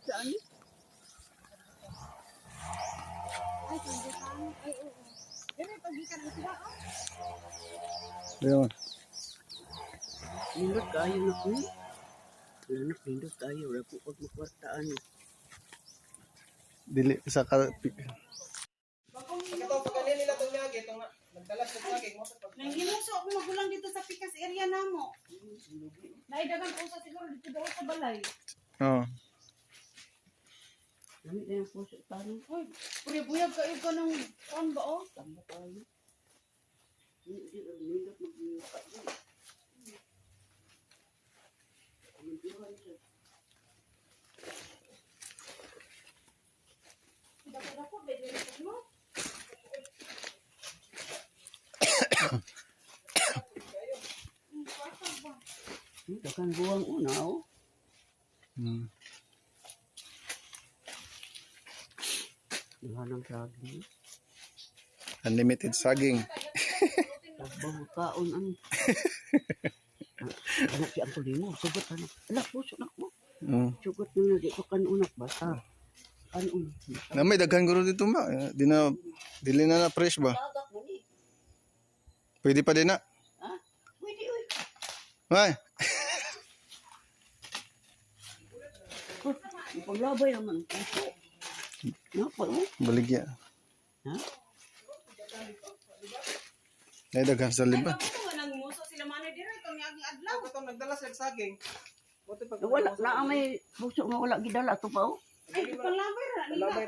Saan? Ay, pagbukan. Ay, oo. Dire, pagikan ang sila, oh. Ayun. Nindot kayo na ko. Anak, nindot kayo. Wala po pag makwartaan. Dili sa ka Ito, pagkanin nila itong nyagi, itong nagdalas ng nyagi, mo sa pag... Nang ginuso ako magulang dito sa Pikas area namo. Naidagan ko sa siguro dito daw sa balay. Oh. Lamit na yung puso. Tanong. Uy, puribuyag kayo ka ng kuan ba, oh? Tambo kayo. Hindi, nindot mag-iupat. Nindot siya. Dako-dako, bebe mo. Dakan buwang una, oh. Hmm. Nahanang saging. Unlimited saging. Bago kaon ang... Anak si Uncle Limo, sugot anak. Anak, puso na ko. Mm. Sugot nyo na, di ko kanunak basta. Kanon. Na may daghan guro dito ma. Dili na fresh ba? Tagak mo ni. Pwede pa din na. Ha? Pwede, uy. Ay. Ipaglabay naman. Puso. Napa, oh. Baligya. Ha? Ay daghan sa liban. Ay, bako nang muso sila manay dire itong yaging adlaw. Ito, nagdalas ng saging. Buti pag... Wala na ang may puso nga wala gidala to pa, oh. Ay, palabay ra nila. Labay